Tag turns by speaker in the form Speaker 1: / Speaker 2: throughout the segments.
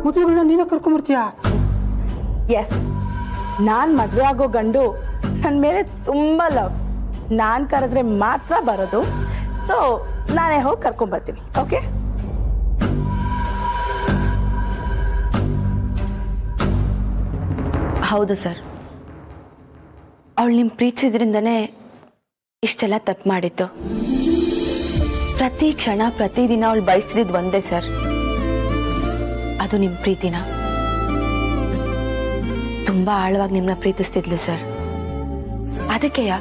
Speaker 1: ಮದುವೆಗಳನ್ನ ನೀನೇ ಕರ್ಕೊಂಬರ್ತೀಯಾ?
Speaker 2: ಎಸ್, ನಾನು ಮದುವೆ ಆಗೋ ಗಂಡು ನನ್ನ ಮೇಲೆ ತುಂಬ ಲವ್. ನಾನು ಕರೆದ್ರೆ ಮಾತ್ರ ಬರೋದು. ಸೊ ನಾನೇ ಹೋಗಿ ಕರ್ಕೊಂಬರ್ತೀನಿ. ಓಕೆ?
Speaker 3: ಹೌದು ಸರ್, ಅವಳು ನಿಮ್ಮ ಪ್ರೀತಿಸಿದ್ರಿಂದನೇ ಇಷ್ಟೆಲ್ಲ ತಪ್ಪು ಮಾಡಿತ್ತು. ಪ್ರತಿ ಕ್ಷಣ ಪ್ರತಿದಿನ ಅವಳು ಬಯಸ್ತಿದ್ದು ಒಂದೇ ಸರ್, ಅದು ನಿಮ್ಮ ಪ್ರೀತಿನ. ತುಂಬಾ ಆಳವಾಗಿ ನಿಮ್ಮನ್ನ ಪ್ರೀತಿಸ್ತಿದ್ಲು ಸರ್. ಅದಕ್ಕೆಯ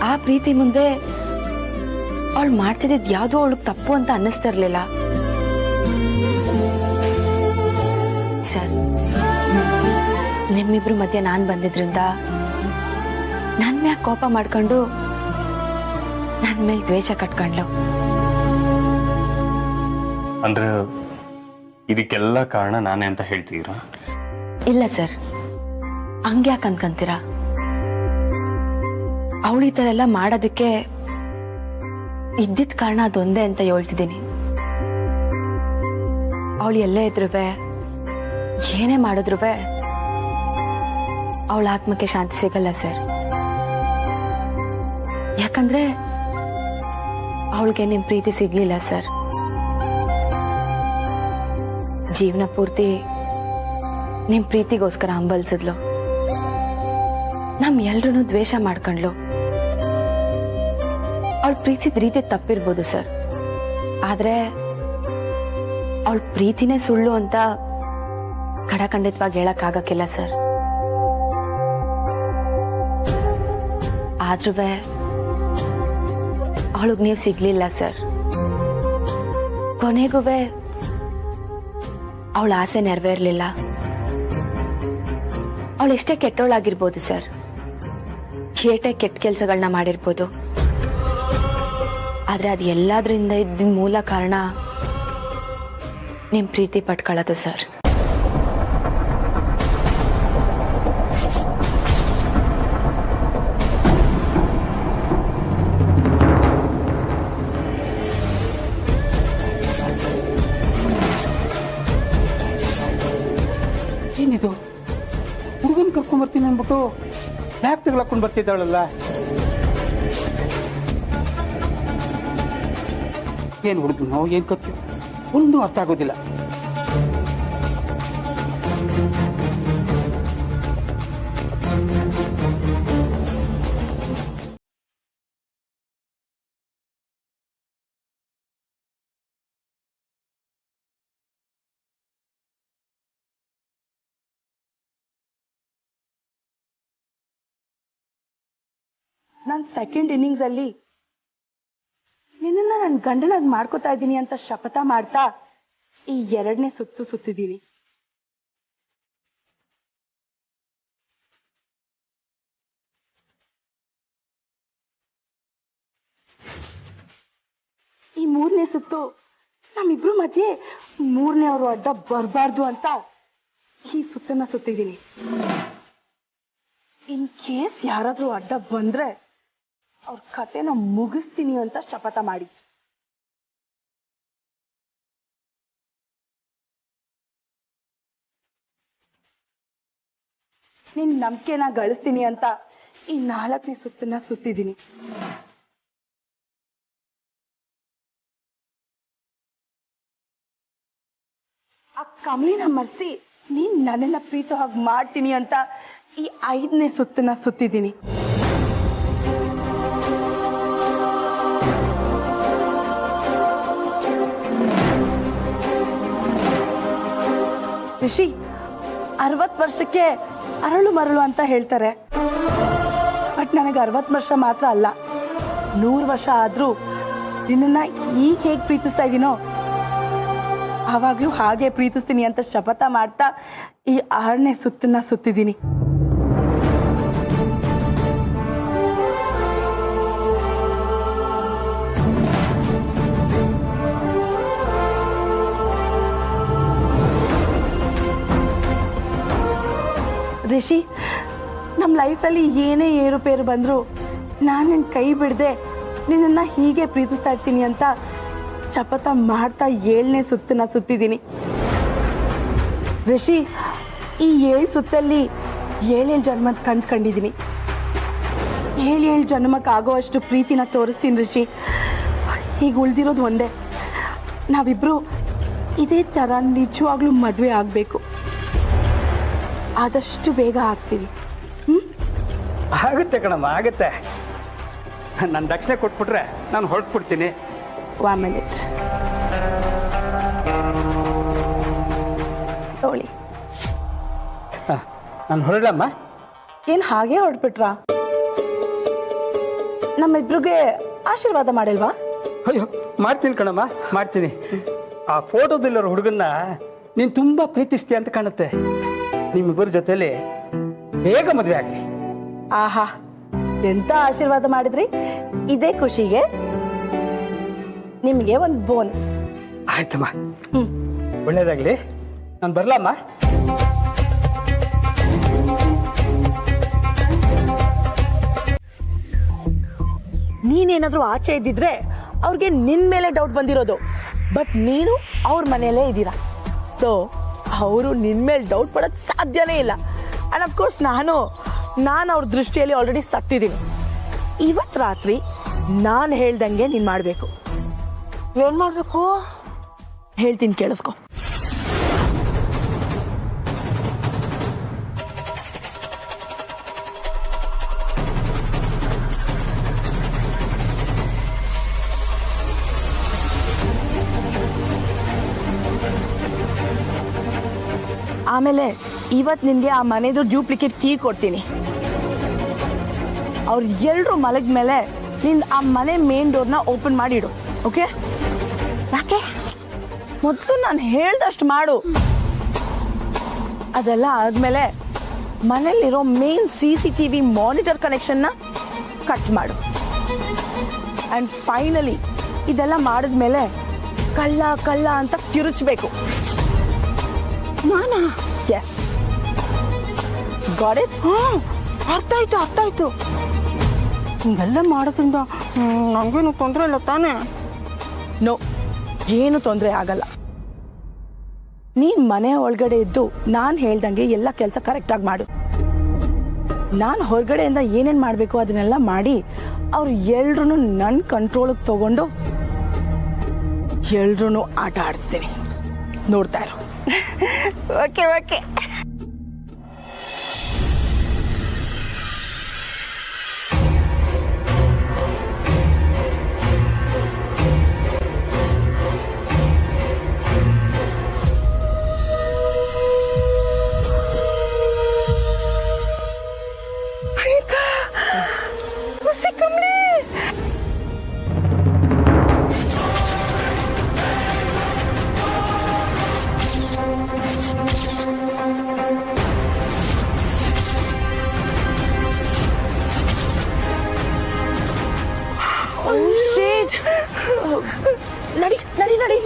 Speaker 3: ಆ ಪ್ರೀತಿ ಮುಂದೆ ಅವಳು ಮಾಡ್ತಿದ್ದಿದ್ದು ಯಾವುದೋ ಅವಳಿಗೆ ತಪ್ಪು ಅಂತ ಅನ್ನಿಸ್ತಿರ್ಲಿಲ್ಲ ಸರ್. ನಿಮ್ಮಿಬ್ರು ಮಧ್ಯೆ ನಾನು ಬಂದಿದ್ರಿಂದ ನನ್ನ ಮ್ಯಾಗ ಕೋಪ ಮಾಡ್ಕೊಂಡು ನನ್ನ ಮೇಲೆ ದ್ವೇಷ ಕಟ್ಕೊಂಡ್ಲು.
Speaker 4: ಅಂದ್ರೆ ಇದಕ್ಕೆಲ್ಲ ಕಾರಣ ನಾನೇ ಅಂತ ಹೇಳ್ತೀರಾ?
Speaker 3: ಇಲ್ಲ ಸರ್, ಹಂಗ್ಯಾಕೆ ಅನ್ಕಂತೀರಾ? ಅವಳು ಈ ಥರ ಎಲ್ಲ ಮಾಡೋದಕ್ಕೆ ಇದ್ದಿದ್ದ ಕಾರಣ ಅದೊಂದೇ ಅಂತ ಹೇಳ್ತಿದ್ದೀನಿ. ಅವಳು ಎಲ್ಲೇ ಇದ್ರುವೆ, ಏನೇ ಮಾಡಿದ್ರುವೆ ಅವಳ ಆತ್ಮಕ್ಕೆ ಶಾಂತಿ ಸಿಗಲ್ಲ ಸರ್. ಯಾಕಂದ್ರೆ ಅವಳಿಗೆ ನಿಮ್ಮ ಪ್ರೀತಿ ಸಿಗ್ಲಿಲ್ಲ ಸರ್. ಜೀವನ ಪೂರ್ತಿ ನಿಮ್ಮ ಪ್ರೀತಿಗೋಸ್ಕರ ಹಂಬಲಿಸಿದ್ಲು. ನಮ್ ಎಲ್ರೂ ದ್ವೇಷ ಮಾಡ್ಕೊಂಡ್ಲು. ಅವಳು ಪ್ರೀತಿಸಿದ ರೀತಿ ತಪ್ಪಿರ್ಬೋದು ಸರ್, ಆದ್ರೆ ಅವಳ ಪ್ರೀತಿನೇ ಸುಳ್ಳು ಅಂತ ಖಡಖಂಡಿತವಾಗಿ ಹೇಳಕ್ ಆಗಕ್ಕಿಲ್ಲ ಸರ್. ಆದ್ರೂ ಅವಳಿಗೆ ನೀವು ಸಿಗ್ಲಿಲ್ಲ ಸರ್. ಕೊನೆಗೂ ಅವಳ ಆಸೆ ನೆರವೇರ್ಲಿಲ್ಲ. ಅವಳು ಎಷ್ಟೇ ಕೆಟ್ಟವಳಾಗಿರ್ಬೋದು ಸರ್, ಏಟೇ ಕೆಟ್ಟ ಕೆಲಸಗಳನ್ನ ಮಾಡಿರ್ಬೋದು, ಆದ್ರೆ ಅದು ಎಲ್ಲಾದ್ರಿಂದ ಇದ್ದ ಮೂಲ ಕಾರಣ ನಿಮ್ ಪ್ರೀತಿ ಪಟ್ಕೊಳ್ಳೋದು ಸರ್.
Speaker 1: ಏನಿದು, ಹುಡುಗನ್ ಕರ್ಕೊಂಬರ್ತೀನಿ ಅಂದ್ಬಿಟ್ಟು ಬ್ಯಾಗ್ ತಗೊಳಕೊಂಡ್ ಬರ್ತಿದ್ದಾಳಲ್ಲ. ಏನ್ ಹುಡುಗನೋ ಏನ್ ಕತ್ತು ಒಂದು ಅರ್ಥ ಆಗೋದಿಲ್ಲ.
Speaker 2: ನಾನು ಸೆಕೆಂಡ್ ಇನ್ನಿಂಗ್ಸ್ ಅಲ್ಲಿ ನಿನ್ನ ನನ್ನ ಗಂಡನಾಗಿ ಮಾಡ್ಕೋತಾ ಇದ್ದೀನಿ ಅಂತ ಶಪಥ ಮಾಡ್ತಾ ಈ ಎರಡನೇ ಸುತ್ತಿದ್ದೀನಿ. ಈ ಮೂರನೇ ಸುತ್ತು ನಮ್ಮಿಬ್ರು ಮಧ್ಯೆ ಮೂರನೇ ಅವರು ಅಡ್ಡ ಬರಬಾರ್ದು ಅಂತ ಈ ಸುತ್ತನ್ನ ಸುತ್ತಿದ್ದೀನಿ. ಇನ್ ಕೇಸ್ ಯಾರಾದ್ರೂ ಅಡ್ಡ ಬಂದ್ರೆ ಅವ್ರ ಕತೆನ ಮುಗಿಸ್ತೀನಿ ಅಂತ ಶಪಥ ಮಾಡಿ. ನಿನ್ ನಂಬಿಕೆನ ಗಳಿಸ್ತೀನಿ ಅಂತ ಈ 4ನೇ ಸುತ್ತನ್ನ ಸುತ್ತಿದ್ದೀನಿ. ಆ ಕಮಲಿನ ಮರ್ಸಿ ನೀನ್ ನನ್ನನ್ನ ಪ್ರೀತಿ ಹಾಗೆ ಮಾಡ್ತೀನಿ ಅಂತ ಈ 5ನೇ ಸುತ್ತನ್ನ ಸುತ್ತಿದ್ದೀನಿ. ಋಷಿ, 60 ವರ್ಷಕ್ಕೆ ಅರಳು ಮರಳು ಅಂತ ಹೇಳ್ತಾರೆ. ಬಟ್ ನನಗೆ 60 ವರ್ಷ ಮಾತ್ರ ಅಲ್ಲ, 100 ವರ್ಷ ಆದ್ರೂ ನಿನ್ನನ್ನ ಈಗ ಹೇಗೆ ಪ್ರೀತಿಸ್ತಾ ಇದ್ದೀನೋ ಆವಾಗ್ಲೂ ಹಾಗೆ ಪ್ರೀತಿಸ್ತೀನಿ ಅಂತ ಶಪಥ ಮಾಡ್ತಾ ಈ 6ನೇ ಸುತ್ತನ್ನ ಸುತ್ತಿದ್ದೀನಿ. ರಿಷಿ, ನಮ್ಮ ಲೈಫಲ್ಲಿ ಏನೇ ಏರುಪೇರು ಬಂದರೂ ನಾನು ನಿನ್ನ ಕೈ ಬಿಡದೆ ನಿನ್ನನ್ನು ಹೀಗೆ ಪ್ರೀತಿಸ್ತಾ ಇರ್ತೀನಿ ಅಂತ ಶಪಥ ಮಾಡ್ತಾ 7ನೇ ಸುತ್ತನ್ನ ಸುತ್ತಿದ್ದೀನಿ. ಋಷಿ, ಈ 7 ಸುತ್ತಲ್ಲಿ 7 ಜನ್ಮದ ಕನ್ಸು ಕಂಡಿದ್ದೀನಿ. 7 ಜನ್ಮಕ್ಕಾಗೋವಷ್ಟು ಪ್ರೀತಿನ ತೋರಿಸ್ತೀನಿ ಋಷಿ. ಈಗ ಉಳಿದಿರೋದು ಒಂದೇ, ನಾವಿಬ್ರು ಇದೇ ಥರ ನಿಜವಾಗ್ಲೂ ಮದುವೆ ಆಗಬೇಕು. ಆದಷ್ಟು ಬೇಗ ಆಗ್ತೀವಿ.
Speaker 1: ಆಗುತ್ತೆ ಕಣಮ್ಮ, ಆಗುತ್ತೆ. ನನ್ನ ದಕ್ಷಿಣೆ ಕೊಟ್ಬಿಟ್ರೆ ನಾನು ಹೊರಟ್ಬಿಡ್ತೀನಿ.
Speaker 2: 1 minute. ತಗೊಳ್ಳಿ.
Speaker 1: ನಾನು ಹೊರಡಮ್ಮ.
Speaker 2: ಏನು ಹಾಗೆ ಹೊರಟ್ಬಿಟ್ರಾ? ನಮ್ಮಿಬ್ರಿಗೆ ಆಶೀರ್ವಾದ ಮಾಡಿಲ್ವಾ?
Speaker 1: ಅಯ್ಯೋ, ಮಾಡ್ತೀನಿ ಕಣಮ್ಮ, ಮಾಡ್ತೀನಿ. ಆ ಫೋಟೋದಲ್ಲಿರೋ ಹುಡುಗನ್ನ ನೀನು ತುಂಬ ಪ್ರೀತಿಸ್ತೀಯ ಅಂತ ಕಾಣುತ್ತೆ. ನಿಮ್ಮಿಬ್ಬರ ಜೊತೆಲಿ ಬೇಗ ಮದುವೆ ಆಗಲಿ.
Speaker 2: ಆಹಾ, ಎಂತ ಆಶೀರ್ವಾದ ಮಾಡಿದ್ರಿ. ಇದೇ ಖುಷಿಗೆ ನಿಮಗೆ ಒಂದು ಬೋನಸ್.
Speaker 1: ಆಯ್ತಮ್ಮ, ಒಳ್ಳೇದಾಗ್ಲಿ. ನಾನು ಬರ್ಲಮ್ಮ.
Speaker 2: ನೀನೇನಾದ್ರೂ ಆಚೆ ಇದ್ದಿದ್ರೆ ಅವ್ರಿಗೆ ನಿನ್ ಮೇಲೆ ಡೌಟ್ ಬಂದಿರೋದು. ಬಟ್ ನೀನು ಅವ್ರ ಮನೆಯಲ್ಲೇ ಇದ್ದೀರಾ, ಸೊ ಅವರು ನಿನ್ ಮೇಲೆ ಡೌಟ್ ಪಡೋದು ಸಾಧ್ಯನೇ ಇಲ್ಲ. ಅಂಡ್ ಅಫ್ಕೋರ್ಸ್ ನಾನು ಅವ್ರ ದೃಷ್ಟಿಯಲ್ಲಿ ಆಲ್ರೆಡಿ ಸತ್ತಿದ್ದೀನಿ. ಇವತ್ತು ರಾತ್ರಿ ನಾನು ಹೇಳ್ದಂಗೆ ನೀನು ಮಾಡಬೇಕು.
Speaker 3: ಏನ್ ಮಾಡ್ಬೇಕು?
Speaker 2: ಹೇಳ್ತೀನಿ, ಕೇಳಿಸ್ಕೊ. ಆಮೇಲೆ ಇವತ್ತು ನಿನಗೆ ಆ ಮನೆದು ಡೂಪ್ಲಿಕೇಟ್ ಕೀ ಕೊಡ್ತೀನಿ. ಅವ್ರು ಎಲ್ಲರೂ ಮಲಗಿದ ಮೇಲೆ ನೀನು ಆ ಮನೆ ಮೇನ್ ಡೋರ್ನ ಓಪನ್ ಮಾಡಿಡು. ಓಕೆ? ಯಾಕೆ? ಮೊದಲು ನಾನು ಹೇಳ್ದಷ್ಟು ಮಾಡು. ಅದೆಲ್ಲ ಆದಮೇಲೆ ಮನೇಲಿರೋ ಮೇನ್ CCTV ಮಾನಿಟರ್ ಕನೆಕ್ಷನ್ನ ಕಟ್ ಮಾಡು. ಆ್ಯಂಡ್ ಫೈನಲಿ ಇದೆಲ್ಲ ಮಾಡಿದ್ಮೇಲೆ ಕಳ್ಳ ಅಂತ ಕಿರುಚಬೇಕು. ನಾನಾ? Yes, got it?
Speaker 3: ಅರ್ಥ ಆಯ್ತು. ಹಿಂಗೆಲ್ಲ ಮಾಡೋದ್ರಿಂದ ನಂಗೇನು ತೊಂದರೆ ಇಲ್ಲ ತಾನೇ?
Speaker 2: ನೋ, ಏನು ತೊಂದರೆ ಆಗಲ್ಲ. ನೀನ್ ಮನೆ ಒಳಗಡೆ ಇದ್ದು ನಾನು ಹೇಳ್ದಂಗೆ ಎಲ್ಲ ಕೆಲಸ ಕರೆಕ್ಟಾಗಿ ಮಾಡು. ನಾನು ಹೊರಗಡೆಯಿಂದ ಏನೇನು ಮಾಡಬೇಕು ಅದನ್ನೆಲ್ಲ ಮಾಡಿ ಅವ್ರು ಎಲ್ರೂ ನನ್ನ ಕಂಟ್ರೋಲಿಗೆ ತಗೊಂಡು ಎಲ್ರೂ ಆಟ ಆಡಿಸ್ತೀನಿ. ನೋಡ್ತಾ ಇರು. ಓಕೆ. ನಡಿ.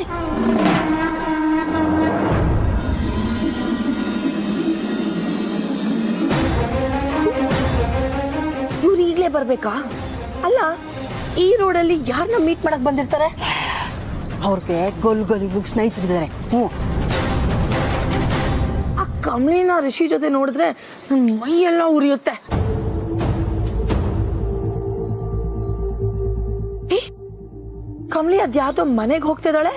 Speaker 2: ಇವ್ರು ಈಗಲೇ ಬರ್ಬೇಕಾ? ಅಲ್ಲ, ಈ ರೋಡಲ್ಲಿ ಯಾರನ್ನ ಮೀಟ್ ಮಾಡಕ್ ಬಂದಿರ್ತಾರೆ?
Speaker 3: ಅವ್ರಿಗೆ ಗೊಲ್ಗೊಲಿಗೆ ಸ್ನೇಹಿತರಿದ್ದಾರೆ.
Speaker 2: ಆ ಕಮಲಿನ ಋಷಿ ಜೊತೆ ನೋಡಿದ್ರೆ ನನ್ನ ಮೈಯೆಲ್ಲ ಉರಿಯುತ್ತೆ. ಕಮಲಿ ಅದ್ಯಾವುದೋ ಮನೆಗೆ ಹೋಗ್ತಿದ್ದಾಳೆ.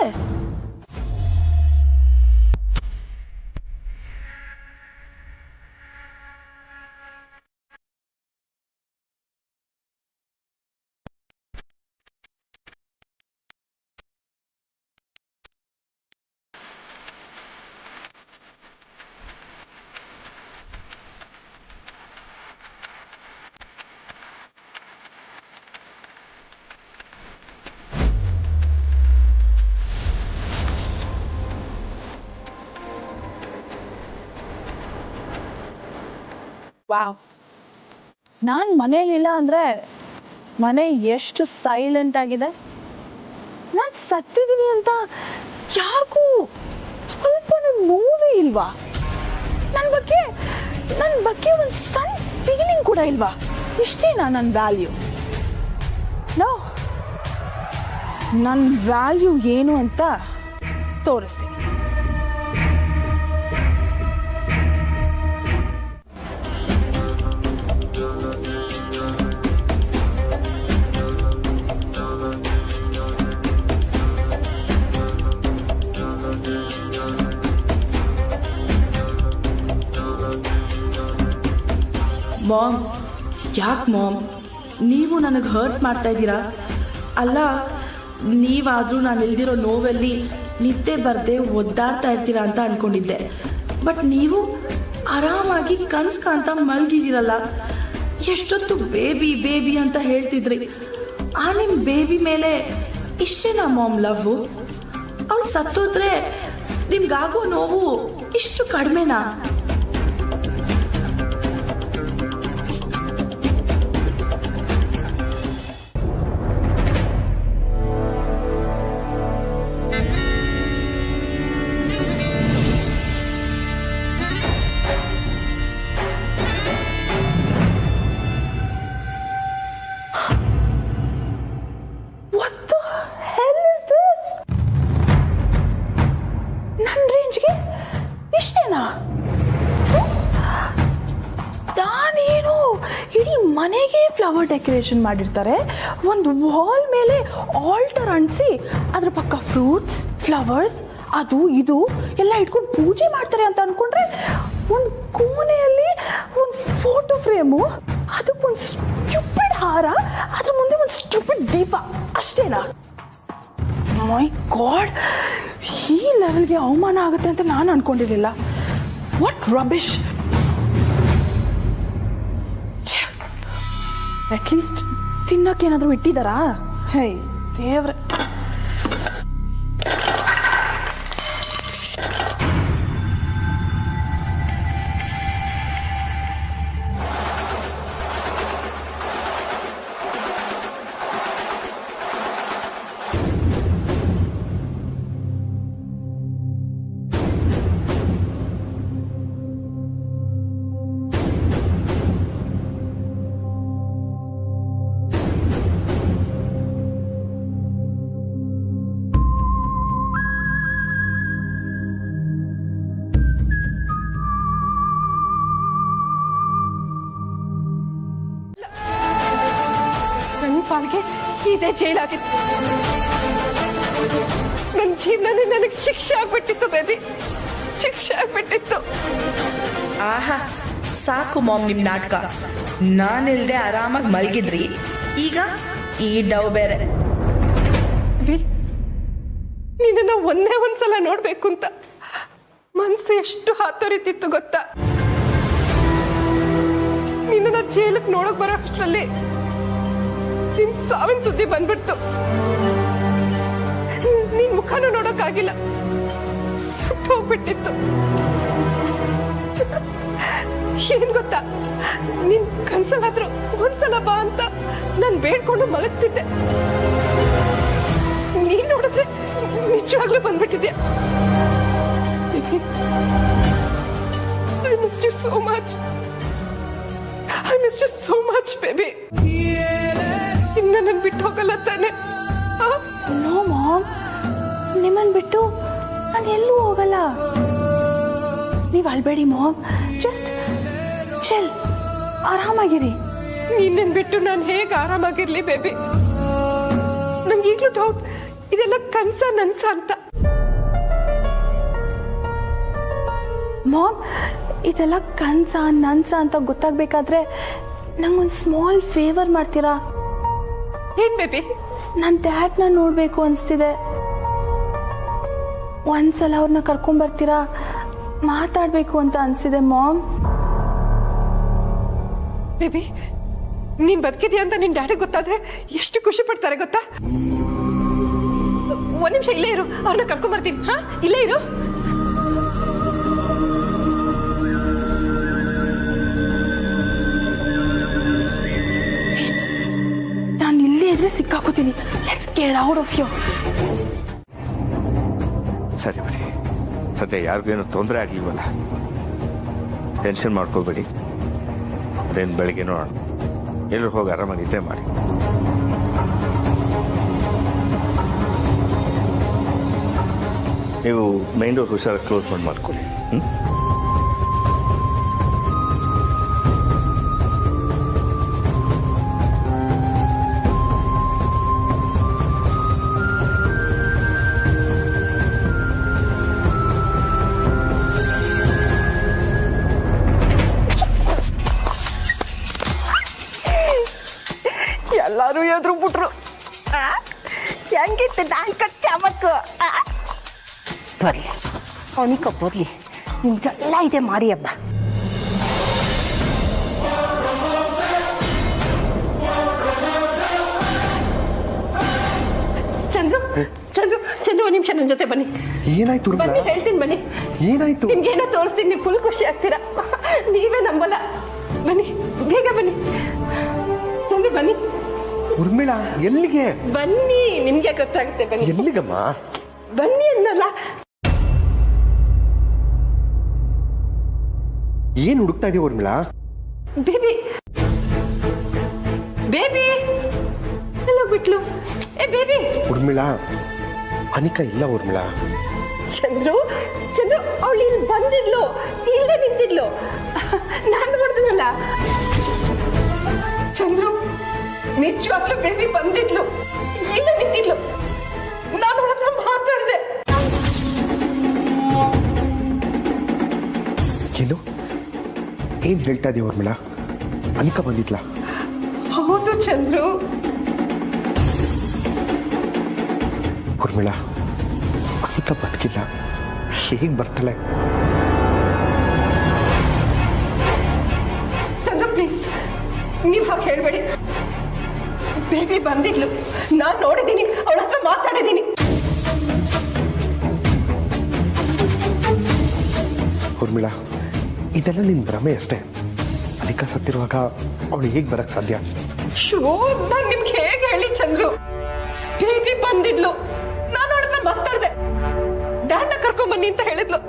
Speaker 2: ವಾವ್, ನಾನು ಮನೇಲಿಲ್ಲ ಅಂದ್ರೆ ಮನೆ ಎಷ್ಟು ಸೈಲೆಂಟ್ ಆಗಿದೆ. ನಾನು ಸತ್ತಿದ್ದೀನಿ ಅಂತ ಯಾರಿಗೂ ಸ್ವಲ್ಪ ನೋವೇ ಇಲ್ವಾ? ನನ್ನ ಬಗ್ಗೆ ಒಂದು ಸಣ್ಣ ಫೀಲಿಂಗ್ ಕೂಡ ಇಲ್ವಾ? ಇಷ್ಟೇನಾ ನನ್ನ ವ್ಯಾಲ್ಯೂ? ನೋ, ನನ್ನ ವ್ಯಾಲ್ಯೂ ಏನು ಅಂತ ತೋರಿಸ್ತೀನಿ. ಮಾಮ್, ಯಾಕೆ ಮಾಮ್ ನೀವು ನನಗೆ ಹರ್ಟ್ ಮಾಡ್ತಾ ಇದ್ದೀರಾ? ಅಲ್ಲ, ನೀವಾದರೂ ನಾನು ಇಲ್ದಿರೋ ನೋವಲ್ಲಿ ನಿದ್ದೆ ಬರದೆ ಒದ್ದಾಡ್ತಾ ಇರ್ತೀರಾ ಅಂತ ಅನ್ಕೊಂಡಿದ್ದೆ. ಬಟ್ ನೀವು ಆರಾಮಾಗಿ ಕನ್ಸ್ ಕಾಂತ ಮಲಗಿದ್ದೀರಲ್ಲ. ಎಷ್ಟೊತ್ತು ಬೇಬಿ ಬೇಬಿ ಅಂತ ಹೇಳ್ತಿದ್ರಿ. ಆ ನಿಮ್ಮ ಬೇಬಿ ಮೇಲೆ ಇಷ್ಟೇನಾ ಮಾಮ್ ಲವ್? ಅವಳು ಸತ್ತೋದ್ರೆ ನಿಮ್ಗಾಗೋ ನೋವು ಇಷ್ಟು ಕಡಿಮೆನಾ? ಮನೆಗೆ ಫ್ಲವರ್ ಡೆಕೋರೇಷನ್ ಮಾಡಿರ್ತಾರೆ, ಒಂದು ವಾಲ್ ಮೇಲೆ ಆಲ್ಟರ್ ಅಂಟಿಸಿ ಅದ್ರ ಪಕ್ಕ ಫ್ರೂಟ್ಸ್, ಫ್ಲವರ್ಸ್, ಅದು ಇದು ಎಲ್ಲ ಇಟ್ಕೊಂಡು ಪೂಜೆ ಮಾಡ್ತಾರೆ ಅಂತ ಅನ್ಕೊಂಡ್ರೆ ಒಂದು ಕೋಣೆಯಲ್ಲಿ ಒಂದು ಫೋಟೋ ಫ್ರೇಮು, ಅದಕ್ಕೊಂದು ಸ್ಟುಪಿಡ್ ಹಾರ, ಅದ್ರ ಮುಂದೆ ಒಂದು ಸ್ಟುಪಿಡ್ ದೀಪ, ಅಷ್ಟೇನಾ? ಮೈ ಗಾಡ್, ಈ ಲೆವೆಲ್ಗೆ ಅವಮಾನ ಆಗುತ್ತೆ ಅಂತ ನಾನು ಅನ್ಕೊಂಡಿರಲಿಲ್ಲ. What rubbish! ಅಟ್ಲೀಸ್ಟ್ ತಿನ್ನೋಕ್ಕೇನಾದರೂ ಇಟ್ಟಿದ್ದಾರಾ? ಹೇ ದೇವ್ರೆ!
Speaker 5: ಪಾಲ್ಗೆ ಇದೇ ಜೈಲಾಗಿತ್ತು. ನನ್ನ ಜೀವನನೇ ನನಗೆ ಶಿಕ್ಷೆ ಆಗ್ಬಿಟ್ಟಿತ್ತು ಬೇಬಿ, ಶಿಕ್ಷೆ ಆಗ್ಬಿಟ್ಟಿತ್ತು.
Speaker 2: ಆಹಾ, ಸಾಕು ಮಾಮ್ ನಿಮ್ ನಾಟಕ. ನಾನಿಲ್ದೆ ಆರಾಮಾಗಿ ಮಲಗಿದ್ರಿ, ಈಗ ಈ ಡವ್ ಬೇರೆ.
Speaker 5: ನಿನ್ನ ಒಂದೇ ಒಂದ್ಸಲ ನೋಡ್ಬೇಕು ಅಂತ ಮನ್ಸು ಎಷ್ಟು ಹಾತೊರಿತಿತ್ತು ಗೊತ್ತಾ? ನಿನ್ನ ಜೈಲಕ್ಕೆ ನೋಡಕ್ ಬರೋ ಅಷ್ಟರಲ್ಲಿ ನಿನ್ ಸಾವಿನ ಸುದ್ದಿ ಬಂದ್ಬಿಡ್ತು. ನಿನ್ ಮುಖನೂ ನೋಡೋಕ್ಕಾಗಿಲ್ಲ, ಸುಟ್ಟು ಹೋಗ್ಬಿಟ್ಟಿತ್ತು. ಏನ್ ಗೊತ್ತಾ, ನಿನ್ ಕನ್ಸಲ್ಲಾದ್ರೂ ಒಂದ್ಸಲ ಬಾ ಅಂತ ನಾನ್ ಬೇಡ್ಕೊಂಡು ಮಲಗ್ತಿದ್ದೆ. ನೀನ್ ನೋಡಿದ್ರೆ ನಿಜವಾಗ್ಲೂ ಬಂದ್ಬಿಟ್ಟಿದ್ಯಾ. I missed you so much. I missed you so much, baby. ಇನ್ನ ನನ್ ಬಿಟ್ಟು ಹೋಗಲ್ಲ ತಾನೆ?
Speaker 2: ನೋ ಮಾಮ್, ನಿಮ್ಮನ್ ಬಿಟ್ಟು ನಾನು ಎಲ್ಲೂ ಹೋಗಲ್ಲ. ನೀವು ಅಳ್ಬೇಡಿ ಮಾಮ್, ಜಸ್ಟ್ ಚಿಲ್, ಆರಾಮಾಗಿರಿ.
Speaker 5: ನಿನ್ನನ್ ಬಿಟ್ಟು ನಾನು ಹೇಗೆ ಆರಾಮಾಗಿರ್ಲಿ ಬೇಬಿ? ನಂಗೆ ಈಗಲೂ ಡೌಟ್, ಇದೆಲ್ಲ ಕನ್ಸ ನನ್ಸ ಅಂತ.
Speaker 2: ಮಾಮ್, ಇದೆಲ್ಲ ಕನ್ಸ ನನ್ಸ ಅಂತ ಗೊತ್ತಾಗ್ಬೇಕಾದ್ರೆ ನಂಗೊಂದು ಸ್ಮಾಲ್ ಫೇವರ್ ಮಾಡ್ತೀರಾ?
Speaker 5: ಏನ್ ಬೇಬಿ?
Speaker 2: ನನ್ನ ಡ್ಯಾಡ್ನ ನೋಡ್ಬೇಕು ಅನ್ಸ್ತಿದೆ. ಒಂದ್ಸಲ ಅವ್ರನ್ನ ಕರ್ಕೊಂಡ್ಬರ್ತೀರಾ? ಮಾತಾಡ್ಬೇಕು ಅಂತ ಅನ್ಸ್ತಿದೆ ಮಾಮ್.
Speaker 5: ಬೇಬಿ, ನೀನ್ ಬದುಕಿದ್ಯಾ ಅಂತ ನಿನ್ ಡ್ಯಾಡಿ ಗೊತ್ತಾದ್ರೆ ಎಷ್ಟು ಖುಷಿ ಪಡ್ತಾರೆ ಗೊತ್ತಾ? ಒಂದ್ ನಿಮಿಷ ಇಲ್ಲೇ ಇರು, ಅವ್ರನ್ನ ಕರ್ಕೊಂಡ್ಬರ್ತೀನಿ. ಹಾ, ಇಲ್ಲೇ ಇರು.
Speaker 2: ನಾನು ಇಲ್ಲೇ ಇದ್ರೆ ಸಿಕ್ಕಾಕೋತೀನಿ. Let's get out of here.
Speaker 6: ಸರಿ ಬಿಡಿ, ಸದ್ಯ ಯಾರಿಗೇನು ತೊಂದರೆ ಆಗಲಿಲ್ವಲ್ಲ, ಟೆನ್ಷನ್ ಮಾಡ್ಕೋಬೇಡಿ. ಅದೇನು ಬೆಳಗ್ಗೆ ನೋಡೋಣ, ಎಲ್ಲರೂ ಹೋಗಿ ಆರಾಮಾಗಿ ನಿದ್ದೆ ಮಾಡಿ. ನೀವು ಮೈನ್ ಡೋರ್ ಹುಷಾರಾಗಿ ಕ್ಲೋಸ್ ಮಾಡಿ ಮಾಡ್ಕೊಳ್ಳಿ.
Speaker 7: ಹೆಂಗಿತ್ತು ನಾನ್ ಕಟ್ಟೆ ಅವತ್ತು ಬರ್ಲಿ ಅವನಿಕ ಬರ್ಲಿ ನಿಮ್ಗೆಲ್ಲ ಇದೆ ಮಾಡಿ ಹಬ್ಬ.
Speaker 5: ಚಂದ್ರು ಚಂದ್ರು ಚಂದ್ರು ಒಂದ್ ನಿಮಿಷ ನನ್ನ ಜೊತೆ ಬನ್ನಿ.
Speaker 8: ಏನಾಯ್ತು
Speaker 5: ಬನ್ನಿ ಹೇಳ್ತೀನಿ ಬನ್ನಿ.
Speaker 8: ಏನಾಯ್ತು?
Speaker 5: ನಿಮ್ಗೇನೋ ತೋರಿಸ್ತೀನಿ, ನೀವು ಫುಲ್ ಖುಷಿ ಆಗ್ತೀರಾ. ನೀವೇ ನಂಬಲ್ಲ. ಬನ್ನಿ ಬೇಗ ಬನ್ನಿ ಚಂದ್ರು ಬನ್ನಿ.
Speaker 8: ಉರ್ಮಿಳಾ ಎಲ್ಲಿಗೆ?
Speaker 5: ಬನ್ನಿ ನಿಮ್ಗೆ ಗೊತ್ತಾಗುತ್ತೆ ಬನ್ನಿ.
Speaker 8: ಎಲ್ಲಿಗಮ್ಮ?
Speaker 5: ಬನ್ನಿ ಅನ್ನಲ್ಲ.
Speaker 8: ಏನ್ ಹುಡುಕ್ತಾ ಇದೀಯ ಉರ್ಮಿಳಾ?
Speaker 5: ಬೇಬಿ ಬೇಬಿ ಎಲ್ಲ ಬಿಟ್ಲು. ಏ ಬೇಬಿ.
Speaker 8: ಉರ್ಮಿಳಾ ಅನಿಕಾ ಇಲ್ಲ ಉರ್ಮಿಳಾ.
Speaker 5: ಚಂದ್ರು ಚಂದ್ರು ಅವಳು ಇಲ್ಲಿ ಬಂದಿದ್ಲು, ಇಲ್ಲೇ ನಿಂತಿದ್ಲು, ನಾನು ನೋಡ್ದನಲ್ಲ. ಚಂದ್ರು ನಿಜವಾಗ್ಲೂ ಬೇಬಿ ಬಂದಿದ್ಲು, ಇಲ್ಲೇ ನಿಂತಿದ್ಲು, ನಾನು ಅವಳ ಹತ್ರ ಮಾತಾಡಿದೆ.
Speaker 8: ಏನು ಏನ್ ಹೇಳ್ತಾ ಇದೀಯ ಉರ್ಮಿಳಾ? ಅನಿಕಾ ಬಂದಿದ್ಲಾ?
Speaker 5: ಹೌದು ಚಂದ್ರು.
Speaker 8: ಉರ್ಮಿಳಾ ಅನಿಕಾ ಬದುಕಿಲ್ಲ, ಹೇಗ್ ಬರ್ತಾಳೆ?
Speaker 5: ಚಂದ್ರ ಪ್ಲೀಸ್ ನೀವ್ ಹಾಗೆ ಹೇಳ್ಬೇಡಿ. ಬೇಬಿ ಬಂದಿದ್ಲು, ನಾನ್ ನೋಡಿದ್ದೀನಿ, ಅವಳ ಹತ್ರ ಮಾತಾಡಿದ್ದೀನಿ.
Speaker 8: ಉರ್ಮಿಳಾ ಇದೆಲ್ಲ ನಿನ್ ಭ್ರಮೆ ಅಷ್ಟೇ. ಅನಿಕಾ ಸತ್ತಿರುವಾಗ ಅವಳು ಹೇಗ್ ಬರಕ್ ಸಾಧ್ಯ?
Speaker 5: ಶೋ ನಾನ್ ನಿಮ್ಗೆ ಹೇಗೆ ಹೇಳಿ ಚಂದ್ರು? ಬೇಬಿ ಬಂದಿದ್ಲು, ನಾನು ಅವಳ ಹತ್ರ ಮಾತಾಡ್ದೆ. ಡ್ಯಾಡ್ನ ಕರ್ಕೊಂಬನ್ನಿ ಅಂತ ಹೇಳಿದ್ಲು,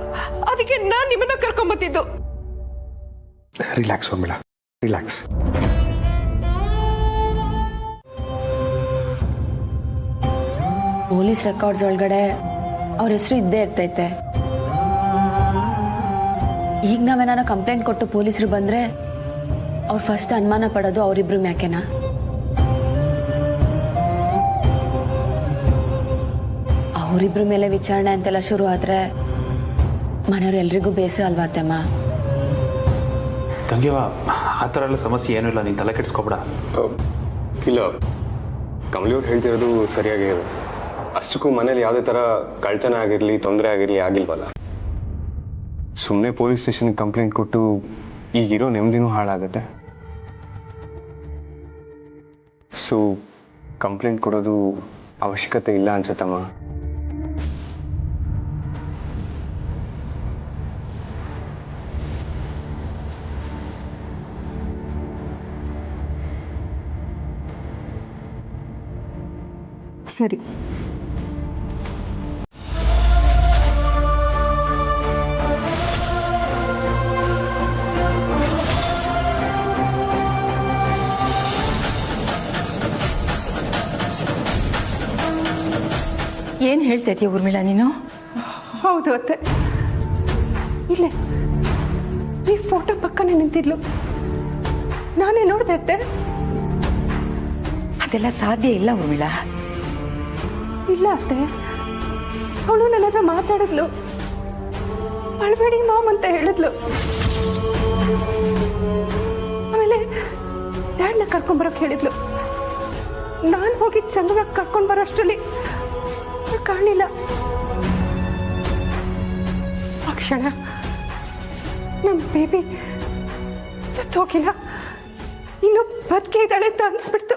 Speaker 5: ಅದಕ್ಕೆ ನಾನ್ ನಿಮ್ಮನ್ನ ಕರ್ಕೊಂಬತ್ತಿದ್ದು.
Speaker 8: Relax Urmila, relax.
Speaker 3: Police records ಒಳಗಡೆ ಅವ್ರ ಹೆಸರು ಇದ್ದೇ ಇರ್ತೈತೆ. ಈಗ ನಾವೇನಾರ ಕಂಪ್ಲೇಂಟ್ ಕೊಟ್ಟು ಪೊಲೀಸರು ಬಂದ್ರೆ ಅವ್ರು ಫಸ್ಟ್ ಅನುಮಾನ ಪಡೋದು ಅವರಿಬ್ರು ಮ್ಯಾಕೆನಾ? ಅವರಿಬ್ರ ಮೇಲೆ ವಿಚಾರಣೆ ಅಂತೆಲ್ಲ ಶುರು ಆದ್ರೆ ಮನೆಯವ್ರೆಲ್ರಿಗೂ ಬೇಸರ ಅಲ್ವಾ ಅತ್ತಮ್ಮ?
Speaker 9: ತಂಗಿವ ಆ ಥರ ಎಲ್ಲ ಸಮಸ್ಯೆ ಏನೂ ಇಲ್ಲ, ನೀನು ತಲೆ ಕೆಡಿಸ್ಕೊಬೇಡ.
Speaker 4: ಇಲ್ಲ, ಕಮಲಿಯವ್ರು ಹೇಳ್ತಿರೋದು ಸರಿಯಾಗೇ ಇದೆ. ಅಷ್ಟಕ್ಕೂ ಮನೇಲಿ ಯಾವುದೇ ಥರ ಕಳ್ತನ ಆಗಿರಲಿ, ತೊಂದರೆ ಆಗಿರಲಿ ಆಗಿಲ್ವಲ್ಲ. ಸುಮ್ಮನೆ ಪೊಲೀಸ್ ಸ್ಟೇಷನ್ಗೆ ಕಂಪ್ಲೇಂಟ್ ಕೊಟ್ಟು ಈಗಿರೋ ನೆಮ್ಮದಿನೂ ಹಾಳಾಗುತ್ತೆ. ಸೊ ಕಂಪ್ಲೇಂಟ್ ಕೊಡೋದು ಅವಶ್ಯಕತೆ ಇಲ್ಲ ಅನ್ಸುತ್ತಮ್ಮ.
Speaker 5: ಸರಿ.
Speaker 7: ಏನ್ ಹೇಳ್ತಾ ಇದೀಯ ಊರ್ಮಿಳಾ ನೀನು?
Speaker 5: ಹೌದು ಅತ್ತೆ, ಇಲ್ಲೇ ಈ ಫೋಟೋ ಪಕ್ಕನೆ ನಿಂತಿದ್ಲು, ನಾನೇ ನೋಡ್ದೆ ಅತ್ತೆ.
Speaker 7: ಅದೆಲ್ಲ ಸಾಧ್ಯ ಇಲ್ಲ ಊರ್ಮಿಳಾ.
Speaker 5: ಇಲ್ಲ ಅತ್ತೆ, ಅವಳು ನನ್ನ ಹತ್ರ ಮಾತಾಡಿದ್ಲು, ಅಳ್ಬೇಡಿ ಮಾಮ್ ಅಂತ ಹೇಳಿದ್ಲು. ಆಮೇಲೆ ಡ್ಯಾಡ್ನ ಕರ್ಕೊಂಡ್ಬರೋಕೆ ಹೇಳಿದ್ಲು. ನಾನು ಹೋಗಿ ಚಂದ್ರ ಕರ್ಕೊಂಡ್ ಬರೋ ಅಷ್ಟರಲ್ಲಿ ಕಾಣಲಿಲ್ಲ. ಆ ಕ್ಷಣ ನಮ್ಮ ಬೇಬಿ ಸತ್ತೋಗಿಲ್ಲ, ಇನ್ನು ಬದುಕೇ ಇದ್ದಾಳೆ ಅಂತ ಅನ್ಸ್ಬಿಡ್ತು.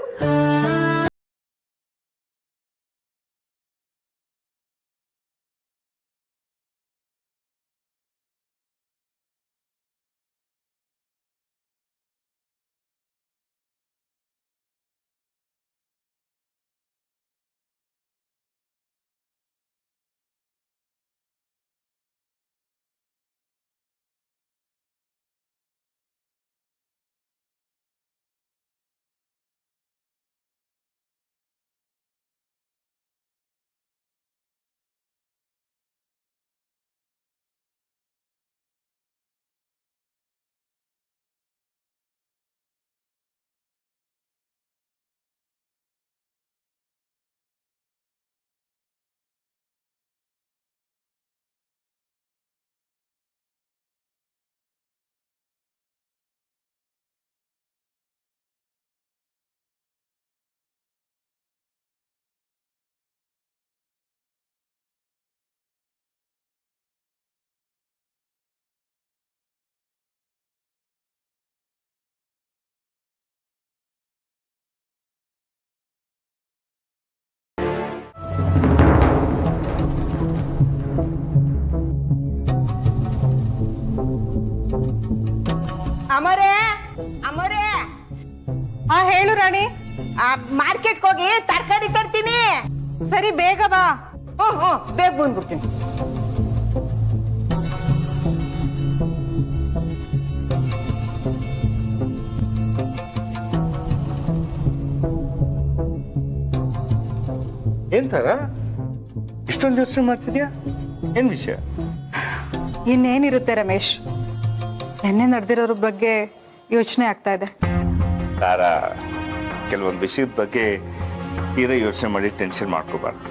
Speaker 7: ಅಮರೇ ಅಮರೇ
Speaker 5: ಹಾ ಹೇಳು ರಾಣಿ.
Speaker 7: ಮಾರ್ಕೆಟ್ಗೆ ಹೋಗಿ ತರಕಾರಿ ತರ್ತೀನಿ.
Speaker 5: ಸರಿ ಬೇಗ ಬಾ.
Speaker 7: ಬೇಗ ಬಂದ್ಬಿಡ್ತೀನಿ.
Speaker 6: ಏನ್ ತರ ಇಷ್ಟೊಂದು ಯೋಚನೆ ಮಾಡ್ತಿದ್ಯಾ? ಏನ್ ವಿಷಯ?
Speaker 5: ಇನ್ನೇನಿರುತ್ತೆ ರಮೇಶ್, ನೆನ್ನೆ ನಡೆದಿರೋರ ಬಗ್ಗೆ ಯೋಚನೆ ಆಗ್ತಾ ಇದೆ.
Speaker 6: ತಾರ, ಕೆಲವೊಂದು ವಿಷಯದ ಬಗ್ಗೆ ತೀರಾ ಯೋಚನೆ ಮಾಡಿ ಟೆನ್ಷನ್ ಮಾಡ್ಕೋಬಾರ್ದು.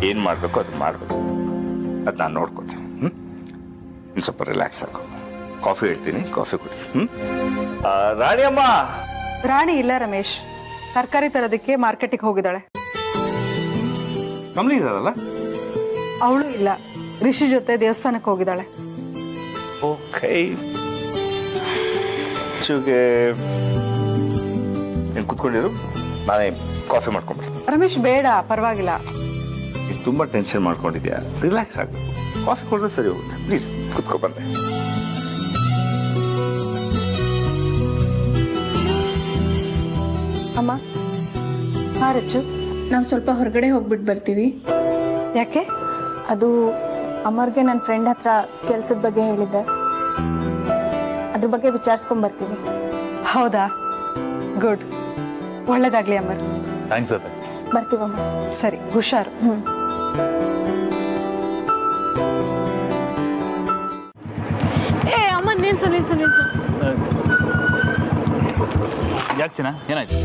Speaker 6: ಏನ್ ಮಾಡ್ಬೇಕು ಅದು ಮಾಡ್ಬೇಕು. ಅದು ನಾನು ನೋಡ್ಕೋತೀನಿ. ಇನ್ನು ಸ್ವಲ್ಪ ರಿಲ್ಯಾಕ್ಸ್ ಆಗು. ಕಾಫಿ ಹೇಳ್ತೀನಿ, ಕಾಫಿ ಕುಡಿ. ರಾಣಿ ಅಮ್ಮ.
Speaker 5: ರಾಣಿ ಇಲ್ಲ ರಮೇಶ್, ತರಕಾರಿ ತರೋದಕ್ಕೆ ಮಾರ್ಕೆಟಿಗೆ ಹೋಗಿದ್ದಾಳೆ.
Speaker 6: ಕಮಲಿ ಇದಾರಲ್ಲ?
Speaker 5: ಅವಳು ಇಲ್ಲ, ರಿಷಿ ಜೊತೆ ದೇವಸ್ಥಾನಕ್ಕೆ ಹೋಗಿದ್ದಾಳೆ.
Speaker 6: ಓಕೆ. ಚೂಗೆ ನೀನು ಕುತ್ಕೊಂಡಿರು, ನಾನೇ ಕಾಫಿ ಮಾಡ್ಕೊಂಡ್ಬಿಡ್ತೀನಿ.
Speaker 5: ರಮೇಶ್ ಬೇಡ, ಪರವಾಗಿಲ್ಲ.
Speaker 6: ನೀನು ತುಂಬ ಟೆನ್ಷನ್ ಮಾಡ್ಕೊಂಡಿದ್ಯಾ, ರಿಲ್ಯಾಕ್ಸ್ ಆಗಬೇಕು. ಕಾಫಿ ಕೊಟ್ಟರೆ ಸರಿ ಹೋಗುತ್ತೆ. ಪ್ಲೀಸ್ ಕುತ್ಕೊ ಬಂದೆ.
Speaker 5: ಅಮ್ಮ. ಹಾ ರಚ್ಚು,
Speaker 3: ನಾವು ಸ್ವಲ್ಪ ಹೊರಗಡೆ ಹೋಗ್ಬಿಟ್ಟು ಬರ್ತೀವಿ.
Speaker 5: ಯಾಕೆ?
Speaker 10: ಅದು ಅಮರ್ಗೆ ನನ್ನ ಫ್ರೆಂಡ್ ಹತ್ರ ಕೆಲಸದ ಬಗ್ಗೆ ಹೇಳಿದ್ದೆ, ಅದ್ರ ಬಗ್ಗೆ ವಿಚಾರಿಸ್ಕೊಂಡ್ ಬರ್ತೀವಿ.
Speaker 5: ಹೌದಾ? ಗುಡ್, ಒಳ್ಳೇದಾಗ್ಲಿ ಅಮರ್.
Speaker 9: ಥ್ಯಾಂಕ್ಸ್ ಅತ್ತೆ.
Speaker 10: ಬರ್ತೀವಮ್ಮ.
Speaker 5: ಸರಿ, ಹುಷಾರು.
Speaker 3: ಏ ಅಮ್ಮ, ನಿಲ್ಸು ನಿಲ್ಸು ನಿಲ್ಸು.
Speaker 9: ಯಾಕೆ ಚಿನ್ನ, ಏನಾಯ್ತು?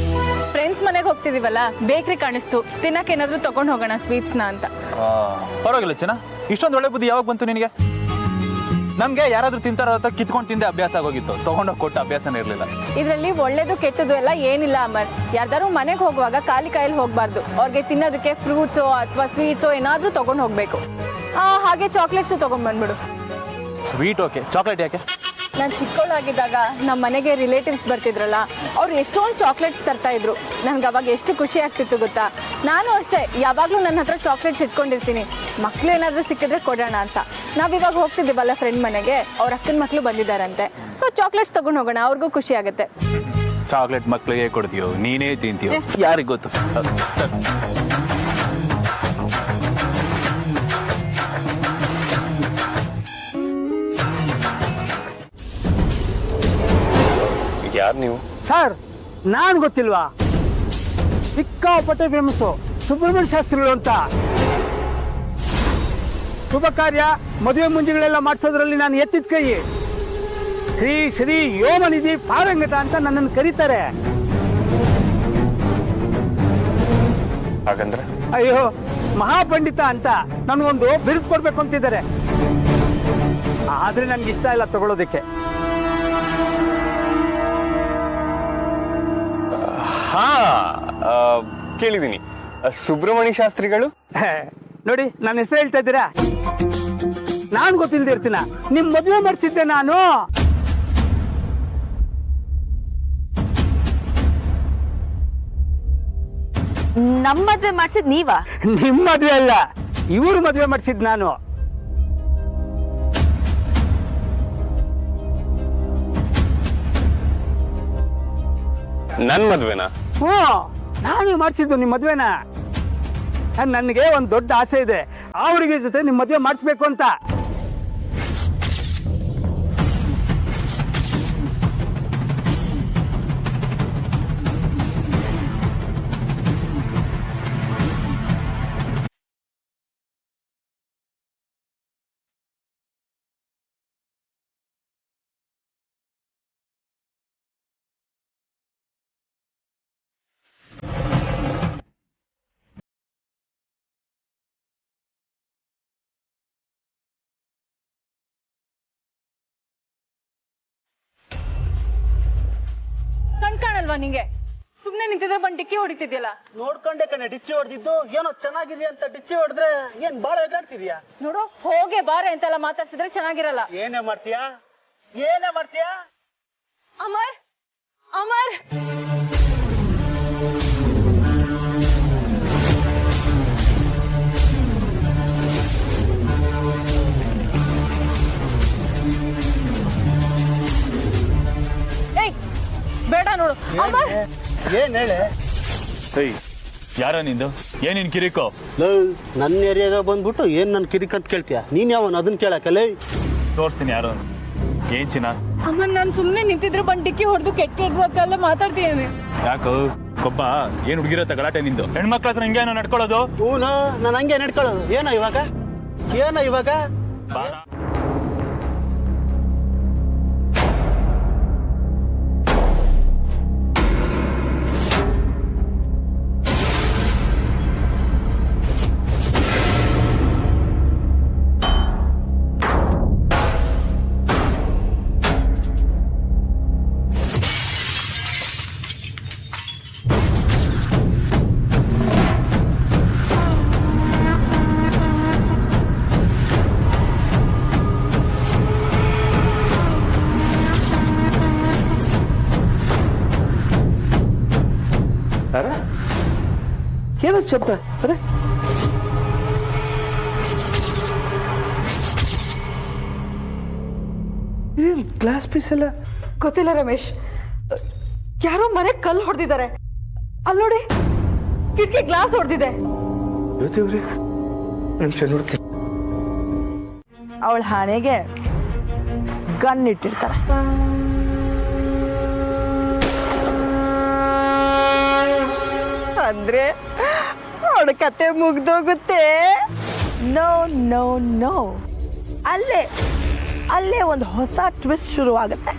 Speaker 3: ಫ್ರೆಂಡ್ಸ್ ಮನೆಗೆ ಹೋಗ್ತಿದೀವಲ್ಲ, ಬೇಕ್ರಿ ಕಾಣಿಸ್ತು, ತಿನ್ನಕ್ಕೆ ಏನಾದ್ರು ತಗೊಂಡ್ ಹೋಗೋಣ ಸ್ವೀಟ್ಸ್ನ ಅಂತ.
Speaker 9: ಪರವಾಗಿಲ್ಲ ಚಿನ್ನ, ಇಷ್ಟೊಂದು ಒಳ್ಳೆ ಬುದ್ಧಿ ಯಾವಾಗ ಬಂತು ನಿನಗೆ? ನಮ್ಗೆ ಯಾರಾದ್ರೂ ತಿಂತಾರೋ ಅಂತ ಕಿತ್ಕೊಂಡು ತಿಂದೆ ಅಭ್ಯಾಸ ಆಗೋಗಿತ್ತು, ತಗೊಂಡೋಗಿ ಕೊಟ್ಟ ಅಭ್ಯಾಸನೇ ಇರಲಿಲ್ಲ.
Speaker 3: ಇದ್ರಲ್ಲಿ ಒಳ್ಳೇದು ಕೆಟ್ಟದ್ದು ಎಲ್ಲ ಏನಿಲ್ಲ ಅಮರ್. ಯಾರ್ದಾರು ಮನೆಗೆ ಹೋಗುವಾಗ ಖಾಲಿ ಕೈಯಲ್ಲಿ ಹೋಗ್ಬಾರ್ದು. ಅವ್ರಿಗೆ ತಿನ್ನೋದಕ್ಕೆ ಫ್ರೂಟ್ಸೋ ಅಥವಾ ಸ್ವೀಟ್ಸೋ ಏನಾದ್ರೂ ತಗೊಂಡ್ ಹೋಗ್ಬೇಕು. ಹಾಗೆ ಚಾಕ್ಲೇಟ್ಸು ತಗೊಂಡ್ ಬಂದ್ಬಿಡು.
Speaker 9: ಸ್ವೀಟ್ ಓಕೆ, ಚಾಕ್ಲೇಟ್ ಯಾಕೆ?
Speaker 3: ನಾನು ಚಿಕ್ಕವಳಾಗಿದ್ದಾಗ ನಮ್ಮ ಮನೆಗೆ ರಿಲೇಟಿವ್ಸ್ ಬರ್ತಿದ್ರಲ್ಲ, ಅವ್ರು ಎಷ್ಟೊಂದು ಚಾಕ್ಲೇಟ್ಸ್ ತರ್ತಾ ಇದ್ರು. ನನ್ಗೆ ಅವಾಗ ಎಷ್ಟು ಖುಷಿ ಆಗ್ತಿತ್ತು ಗೊತ್ತಾ. ನಾನು ಅಷ್ಟೇ, ಯಾವಾಗಲೂ ನನ್ನ ಹತ್ರ ಚಾಕ್ಲೇಟ್ಸ್ ಇಟ್ಕೊಂಡಿರ್ತೀನಿ, ಮಕ್ಳು ಏನಾದರೂ ಸಿಕ್ಕಿದ್ರೆ ಕೊಡೋಣ ಅಂತ. ನಾವಿವಾಗ ಹೋಗ್ತಿದ್ದೀವಲ್ಲ ಫ್ರೆಂಡ್ ಮನೆಗೆ, ಅವ್ರ ಅಕ್ಕನ ಮಕ್ಳು ಬಂದಿದ್ದಾರಂತೆ, ಸೊ ಚಾಕ್ಲೇಟ್ಸ್ ತಗೊಂಡು ಹೋಗೋಣ, ಅವ್ರಿಗೂ ಖುಷಿ ಆಗುತ್ತೆ.
Speaker 9: ಚಾಕ್ಲೇಟ್ ಮಕ್ಳಿಗೆ ಕೊಡ್ತೀಯೋ, ನೀನೇ ತಿಂತೀಯೋ, ಯಾರಿಗೆ ಗೊತ್ತು?
Speaker 4: ಯಾರು ನೀವು?
Speaker 1: ಸರ್, ನಾನು ಗೊತ್ತಿಲ್ವಾ? ಸಿಕ್ಕಾಪಟ್ಟೆ ಫೇಮಸ್ಸು ಸುಬ್ರಹ್ಮಣ್ಯ ಶಾಸ್ತ್ರಿಗಳು ಅಂತ. ಶುಭ ಕಾರ್ಯ, ಮದುವೆ ಮುಂಜಿಗಳೆಲ್ಲ ಮಾಡಿಸೋದ್ರಲ್ಲಿ ನಾನು ಎತ್ತಿದ ಕೈ. ಶ್ರೀ ಶ್ರೀ ಯೋಮನಿಧಿ ಪಾರಂಗತ ಅಂತ ನನ್ನನ್ನು ಕರೀತಾರೆ.
Speaker 4: ಹಾಗಂದ್ರೆ?
Speaker 1: ಅಯ್ಯೋ, ಮಹಾಪಂಡಿತ ಅಂತ ನನಗೊಂದು ಬಿರುದು ಕೊಡ್ಬೇಕು ಅಂತಿದ್ದಾರೆ. ಆದ್ರೆ ನನ್ಗೆ ಇಷ್ಟ ಇಲ್ಲ ತಗೊಳ್ಳೋದಕ್ಕೆ.
Speaker 4: ಹಾ, ಕೇಳಿದ್ದೀನಿ. ಸುಬ್ರಹ್ಮಣ್ಯ ಶಾಸ್ತ್ರಿಗಳು?
Speaker 1: ನೋಡಿ, ನನ್ನ ಹೆಸರು ಹೇಳ್ತಾ ಇದ್ದೀರಾ? ನಾನು ಗೊತ್ತಿಲ್ಲದೆ ಇರ್ತೀನ? ನಿಮ್ ಮದುವೆ ಮಾಡಿಸಿದ್ದೆ ನಾನು.
Speaker 3: ನಮ್ಮ ಮದ್ವೆ ಮಾಡ್ಸಿದ್ ನೀವಾ?
Speaker 1: ನಿಮ್ ಮದುವೆ ಅಲ್ಲ, ಇವ್ರ ಮದುವೆ ಮಾಡಿಸಿದ್ ನಾನು.
Speaker 4: ನನ್ ಮದ್ವೆನಾ?
Speaker 1: ಹ್ಞೂ, ನಾನೇ ಮಾಡಿಸಿದ್ದು ನಿಮ್ ಮದ್ವೆನ. ನನಗೆ ಒಂದ್ ದೊಡ್ಡ ಆಸೆ ಇದೆ, ಆ ಹುಡುಗಿ ಜೊತೆ ನಿಮ್ ಮದ್ವೆ ಮಾಡಿಸ್ಬೇಕು ಅಂತ.
Speaker 3: ಕಾಣಲ್ವಾ ನಿಂಗೆ? ಸುಮ್ನೆ ನಿಂತಿದ್ರೆ ಬಂದು ಡಿಕ್ಕಿ ಹೊಡಿತಿದ್ಯಲ್ಲ.
Speaker 1: ನೋಡ್ಕೊಂಡೆ ಕಣೆ ಡಿಚ್ಚಿ ಹೊಡೆದಿದ್ದು. ಏನೋ ಚೆನ್ನಾಗಿದೆ ಅಂತ ಡಿಚ್ಚಿ ಹೊಡೆದ್ರೆ ಏನ್ ಬಾಳ ಎಗಾಡ್ತಿದ್ಯಾ?
Speaker 3: ನೋಡು, ಹೋಗೆ ಬಾರೆ ಅಂತೆಲ್ಲ ಮಾತಾಡ್ಸಿದ್ರೆ ಚೆನ್ನಾಗಿರಲ್ಲ.
Speaker 1: ಏನೇ ಮಾಡ್ತೀಯಾ? ಏನೇ ಮಾಡ್ತೀಯಾ?
Speaker 3: ಅಮರ್, ಅಮರ್,
Speaker 1: ಏನ್ ಹೇಳೆ?
Speaker 9: ಯಾರ ನಿಂದು ಏನಿನ್ ಕಿರಿಕೋ?
Speaker 1: ನನ್ನ ಏರಿಯಾಗ ಬಂದ್ಬಿಟ್ಟು ಏನ್ ನನ್ ಕಿರಿಕ್ ಅಂತ ಕೇಳ್ತೀಯ? ನೀನ್ ಯಾವನ್ ಅದನ್ನ ಕೇಳಕಲ್ಲ?
Speaker 9: ತೋರಿಸ್ತೀನಿ ಯಾರು. ಏನ್ ಚಿನ್ನ?
Speaker 3: ಅಮ್ಮ ನಾನು ಸುಮ್ಮನೆ ನಿಂತಿದ್ರೆ ಬಂದು ಡಿಕ್ಕಿ ಹೊಡೆದು ಕೆಟ್ಟ ಮಾತಾಡ್ತೀನಿ.
Speaker 9: ಯಾಕೋ ಕೊಬ್ಬ? ಏನ್ ಹುಡುಗಿರತ್ತ ಗಲಾಟೆ ನಿಂದು? ಹೆಣ್ಮಕ್ಳ ಹತ್ರ ಹಿಂಗೇನೋ ನಡ್ಕೊಳ್ಳೋದು?
Speaker 1: ಹೂನು, ನಾನು ಹಂಗೆ ನಡ್ಕೊಳ್ಳೋದು. ಏನೋ ಇವಾಗ ಏನದು ಶಬ್ದ? ಅರೆ ಇದೇನು ಗ್ಲಾಸ್ ಪೀಸ್ ಎಲ್ಲ?
Speaker 5: ಗೊತ್ತಿಲ್ಲ ರಮೇಶ್, ಯಾರೋ ಮನೆ ಕಲ್ಲು ಹೊಡೆದಿದ್ದಾರೆ. ಅಲ್ಲಿ ನೋಡಿ, ಕಿಟಕಿ ಗ್ಲಾಸ್ ಹೊಡೆದಿದೆ.
Speaker 8: ನೋಡ್ತೀನಿ.
Speaker 2: ಅವಳ ಹಣೆಗೆ ಗನ್ ಇಟ್ಟಿರ್ತಾರೆ. ಅಂದ್ರೆ ಅವಳ ಕತೆ ಮುಗ್ದೋಗುತ್ತೆ. ನೋ ನೋ ನೋ, ಅಲ್ಲೇ ಒಂದು ಹೊಸ ಟ್ವಿಸ್ಟ್ ಶುರು ಆಗುತ್ತೆ.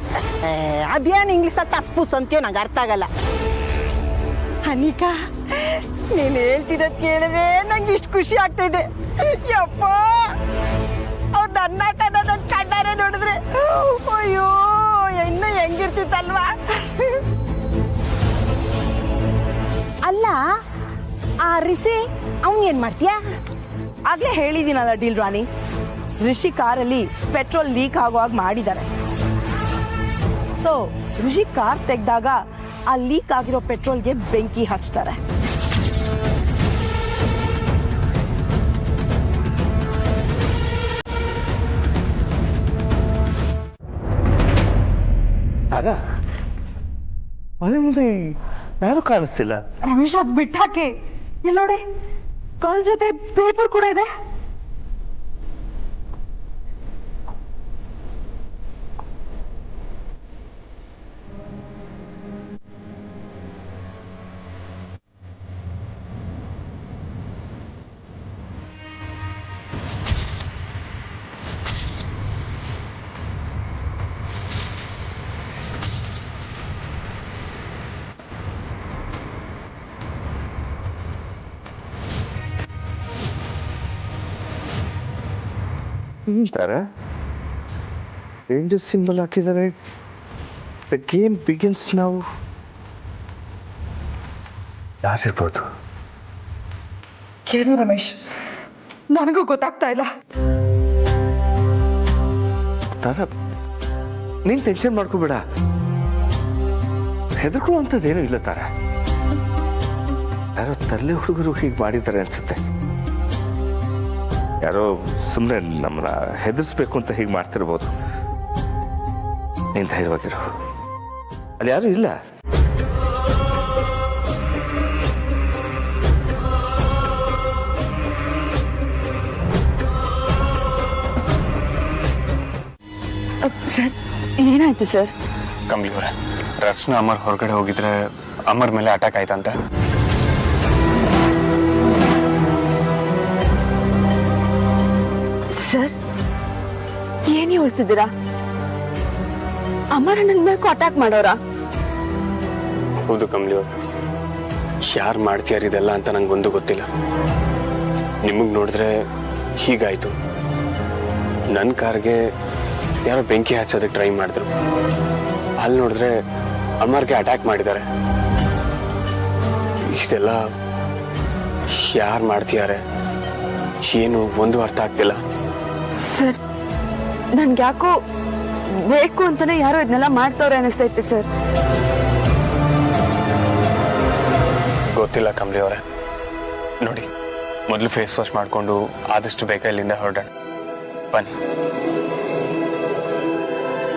Speaker 7: ಅದೇನು ಇಂಗ್ಲಿಷ್ ತಸ್ಪೂಸ್ ಅಂತೀಯೋ ನಂಗೆ ಅರ್ಥ ಆಗಲ್ಲ.
Speaker 2: ಅನಿಕಾ, ನೀನು ಹೇಳ್ತಿರೋದು ಕೇಳಿದ್ರೆ ನಂಗೆ ಇಷ್ಟು ಖುಷಿ ಆಗ್ತಾ ಇದೆ. ಯಪ್ಪ, ಅವ್ರ ನನ್ನಾಟನ ನನ್ನ ಕಣ್ಣಾರೆ ನೋಡಿದ್ರೆ ಅಯ್ಯೋ ಇನ್ನು ಹೆಂಗಿರ್ತಿತ್ತಲ್ವಾ.
Speaker 7: ಅಲ್ಲ, ಆ ರಿಷಿ ಅವನ್ ಏನ್ ಮಾಡ್ತೀಯಾ?
Speaker 2: ಆಗ್ಲೇ ಹೇಳಿದ್ದೀನಲ್ಲ ಡೀಲ್ ರಾಣಿ, ರಿಷಿ ಕಾರಲ್ಲಿ ಪೆಟ್ರೋಲ್ ಲೀಕ್ ಆಗುವಾಗ ಮಾಡಿದ್ದಾರೆ. ಸೊ ರಿಷಿ ಕಾರ್ ತೆಗೆದಾಗ ಆ ಲೀಕ್ ಆಗಿರೋ ಪೆಟ್ರೋಲ್ಗೆ ಬೆಂಕಿ ಹಚ್ತಾರೆ.
Speaker 8: ಆಗ ಮನೆ ಮುಂದೆ ಯಾರು ಕಾಣಿಸ್ತಿಲ್ಲ.
Speaker 5: ರಮೇಶ್, ಅದ್ ಬಿಟ್ಟಾಕಿ. ಇಲ್ಲಿ ನೋಡಿ, ಕಲ್ ಜೊತೆ ಪೇಪರ್ ಕೂಡ ಇದೆ.
Speaker 8: ತರ ಡೇಂಜರ್ ಸಿಂಬಲ್ ಹಾಕಿದ್ದಾರೆ. ದ ಗೇಮ್ ಬಿಗಿನ್ಸ್ ನಾವು. ಯಾರಿರ್ಬೋದು?
Speaker 5: ಏನು ರಮೇಶ್, ನನಗೂ ಗೊತ್ತಾಗ್ತಾ ಇಲ್ಲ.
Speaker 8: ತರ ನೀನ್ ಟೆನ್ಷನ್ ಮಾಡ್ಕೋಬೇಡ. ಹೆದರ್ಕೊಳ್ಳೋ ಅಂಥದ್ದೇನೂ ಇಲ್ಲ ತರ. ಯಾರೋ ತರಲೆ ಹುಡುಗರು ಹೀಗೆ ಮಾಡಿದ್ದಾರೆ ಅನ್ಸುತ್ತೆ. ಯಾರೋ ಸುಮ್ಮನೆ ನಮ್ಮನ್ನ ಹೆದರ್ಸ್ಬೇಕು ಅಂತ ಹೀಗೆ ಮಾಡ್ತಿರ್ಬೋದು. ನೀನ್ ಧೈರ್ಯವಾಗಿರು, ಅಲ್ಲಿ ಯಾರು ಇಲ್ಲ.
Speaker 5: ಸರ್, ಏನಾಯ್ತು ಸರ್?
Speaker 4: ಕಮಲಿ ಅವರೇ, ರಚನಾ ಅಮರ್ ಹೊರಗಡೆ ಹೋಗಿದ್ರೆ ಅಮರ್ ಮೇಲೆ ಅಟ್ಯಾಕ್ ಆಯ್ತಂತ.
Speaker 5: ಸರ್, ಏನೇ ಹೇಳ್ತಿದ್ದೀರಾ? ಅಮರಣ್ಣನ ಮೇಲೆ ಅಟ್ಯಾಕ್ ಮಾಡೋರ?
Speaker 4: ಹೌದು ಕಮಲಿ ಅವರು. ಯಾರು ಮಾಡ್ತೀಯಾರ ಇದೆಲ್ಲ ಅಂತ ನಂಗೊಂದು ಗೊತ್ತಿಲ್ಲ. ನಿಮಗ್ ನೋಡಿದ್ರೆ ಹೀಗಾಯ್ತು. ನನ್ನ ಕಾರ್ಗೆ ಯಾರೋ ಬೆಂಕಿ ಹಚ್ಚೋದಕ್ಕೆ ಟ್ರೈ ಮಾಡಿದ್ರು. ಅಲ್ಲಿ ನೋಡಿದ್ರೆ ಅಮರ್ಗೆ ಅಟ್ಯಾಕ್ ಮಾಡಿದ್ದಾರೆ. ಇದೆಲ್ಲ ಯಾರು ಮಾಡ್ತೀಯಾರೆ ಏನು ಒಂದು ಅರ್ಥ ಆಗ್ತಿಲ್ಲ.
Speaker 5: ಸರ್, ನನ್ಗೆ ಯಾಕೋ ಬೇಕು ಅಂತಾನೆ ಯಾರೋ ಇದನ್ನೆಲ್ಲ ಮಾಡ್ತವ್ರೆ ಅನಿಸ್ತೈತೆ ಸರ್.
Speaker 4: ಗೊತ್ತಿಲ್ಲ ಕಮಲಿ ಅವರೇ. ನೋಡಿ, ಮೊದಲು ಫೇಸ್ ವಾಶ್ ಮಾಡಿಕೊಂಡು ಆದಷ್ಟು ಬೇಗ ಇಲ್ಲಿಂದ ಹೊರಡೋಣ ಬನ್ನಿ.